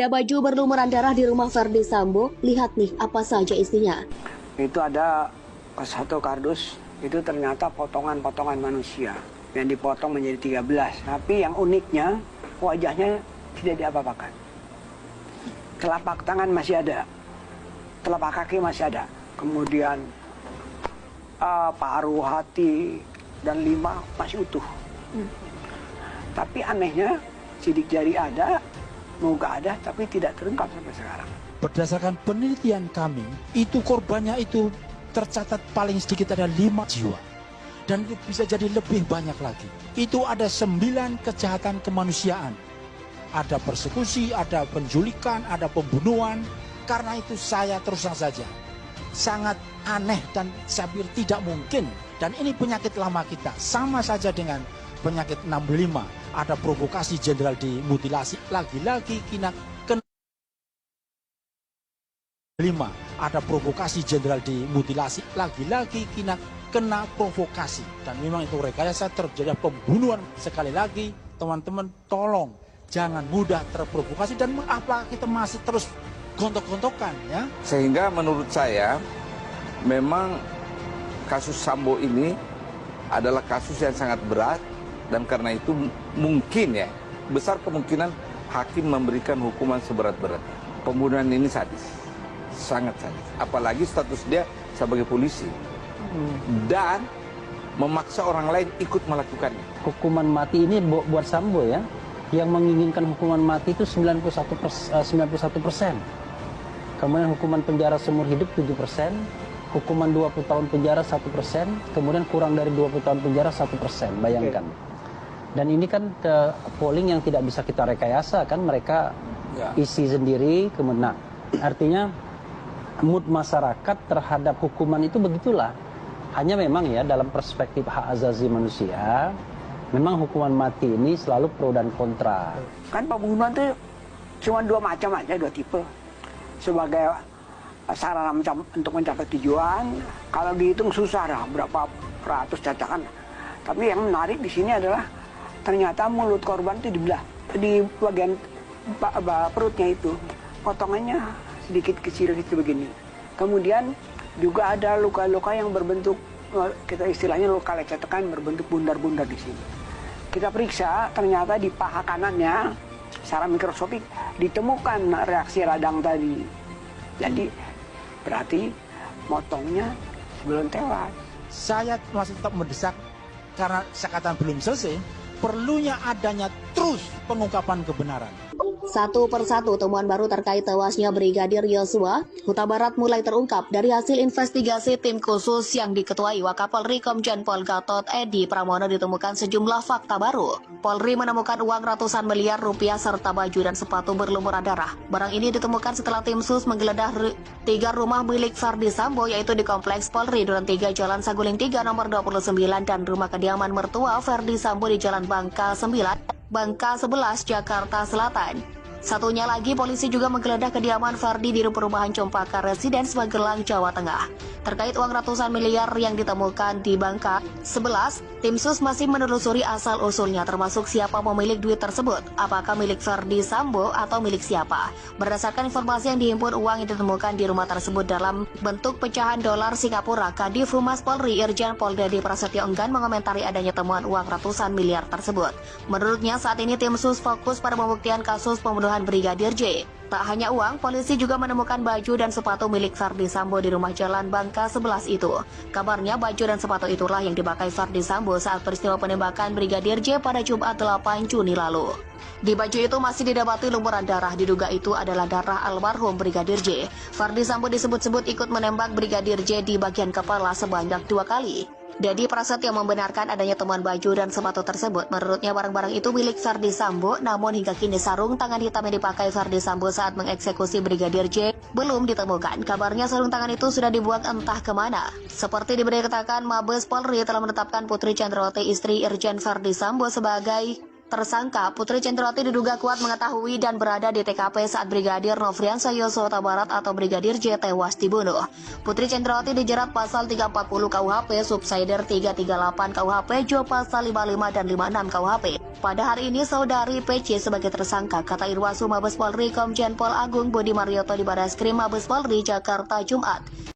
Ada baju berlumuran darah di rumah Verdi Sambo. Lihat nih apa saja isinya. Itu ada satu kardus, itu ternyata potongan-potongan manusia yang dipotong menjadi 13. Tapi yang uniknya wajahnya tidak diapa-apakan. Telapak tangan masih ada, telapak kaki masih ada. Kemudian paru, hati, dan lima masih utuh. Tapi anehnya sidik jari ada, muka ada, tapi tidak terungkap sampai sekarang. Berdasarkan penelitian kami, itu korbannya itu tercatat paling sedikit ada 5 jiwa. Dan itu bisa jadi lebih banyak lagi. Itu ada 9 kejahatan kemanusiaan. Ada persekusi, ada penculikan, ada pembunuhan. Karena itu saya terus terang saja sangat aneh dan saya pikir tidak mungkin. Dan ini penyakit lama kita. Sama saja dengan penyakit 65. Ada provokasi jenderal dimutilasi. Lagi-lagi kena 5. Ada provokasi jenderal dimutilasi. Lagi-lagi kena provokasi. Dan memang itu rekayasa terjadi pembunuhan. Sekali lagi teman-teman tolong jangan mudah terprovokasi. Dan mengapa kita masih terus gontok-gontokan ya? Sehingga menurut saya memang kasus Sambo ini adalah kasus yang sangat berat. Dan karena itu mungkin ya, besar kemungkinan hakim memberikan hukuman seberat-beratnya. Pembunuhan ini sadis, sangat sadis. Apalagi status dia sebagai polisi. Dan memaksa orang lain ikut melakukannya. Hukuman mati ini buat Sambo ya, yang menginginkan hukuman mati itu 91%. Kemudian hukuman penjara seumur hidup 7%, hukuman 20 tahun penjara 1%, kemudian kurang dari 20 tahun penjara 1%, bayangkan. Dan ini kan polling yang tidak bisa kita rekayasa kan, mereka isi sendiri, kemudian artinya mood masyarakat terhadap hukuman itu begitulah. Hanya memang ya dalam perspektif hak asasi manusia, memang hukuman mati ini selalu pro dan kontra. Kan pembunuhan itu cuma 2 macam aja, 2 tipe. Sebagai sarana untuk mencapai tujuan, kalau dihitung susah lah berapa ratus cacakan. Tapi yang menarik di sini adalah ternyata mulut korban itu dibelah di bagian perutnya itu, potongannya sedikit kecil begini. Kemudian juga ada luka-luka yang berbentuk, kita istilahnya luka lecet-tekan berbentuk bundar-bundar di sini. Kita periksa, ternyata di paha kanannya secara mikroskopik ditemukan reaksi radang tadi. Jadi berarti motongnya sebelum tewas. Saya masih tetap mendesak karena sekatan belum selesai. Perlunya adanya terus pengungkapan kebenaran. Satu persatu temuan baru terkait tewasnya Brigadir Yosua Huta Barat mulai terungkap dari hasil investigasi tim khusus yang diketuai Wakapolri Komjen Pol Gatot Edi Pramono. Ditemukan sejumlah fakta baru. Polri menemukan uang ratusan miliar rupiah serta baju dan sepatu berlumuran darah. Barang ini ditemukan setelah tim sus menggeledah 3 rumah milik Verdi Sambo, yaitu di Kompleks Polri Duren 3 Jalan Saguling 3 nomor 29 dan rumah kediaman mertua Verdi Sambo di Jalan Bangka 9, Bangka 11, Jakarta Selatan. Satunya lagi, polisi juga menggeledah kediaman Verdi di perumahan Cempaka Residence Magelang, Jawa Tengah. Terkait uang ratusan miliar yang ditemukan di Bangka 11, tim sus masih menelusuri asal-usulnya termasuk siapa pemilik duit tersebut, apakah milik Verdi Sambo atau milik siapa. Berdasarkan informasi yang dihimpun, uang yang ditemukan di rumah tersebut dalam bentuk pecahan dolar Singapura. Kadif Humas Polri Irjen Pol Dedi Prasetyo enggan mengomentari adanya temuan uang ratusan miliar tersebut. Menurutnya saat ini tim sus fokus pada pembuktian kasus pembunuhan Brigadir J. Tak hanya uang, polisi juga menemukan baju dan sepatu milik Verdi Sambo di rumah Jalan Bangka 11 itu. Kabarnya baju dan sepatu itulah yang dipakai Verdi Sambo saat peristiwa penembakan Brigadir J pada Jumat 8 Juni lalu. Di baju itu masih didapati lumuran darah, diduga itu adalah darah almarhum Brigadir J. Verdi Sambo disebut-sebut ikut menembak Brigadir J di bagian kepala sebanyak 2 kali. Dedi Prasetyo membenarkan adanya temuan baju dan sepatu tersebut. Menurutnya barang-barang itu milik Verdi Sambo, namun hingga kini sarung tangan hitam yang dipakai Verdi Sambo saat mengeksekusi Brigadir J belum ditemukan. Kabarnya sarung tangan itu sudah dibuang entah kemana. Seperti diberitakan, Mabes Polri telah menetapkan Putri Chandrawati, istri Irjen Verdi Sambo, sebagai tersangka. Putri Chandrawati diduga kuat mengetahui dan berada di TKP saat Brigadir Nofriansah Yosua Huta Barat atau Brigadir J tewas dibunuh. Putri Chandrawati dijerat pasal 340 KUHP, subsider 338 KUHP, Jo pasal 55 dan 56 KUHP. Pada hari ini saudari PC sebagai tersangka, kata Irwasum Mabes Polri Komjen Pol Agung Budi Marioto di Barreskrim Mabes Polri Jakarta Jumat.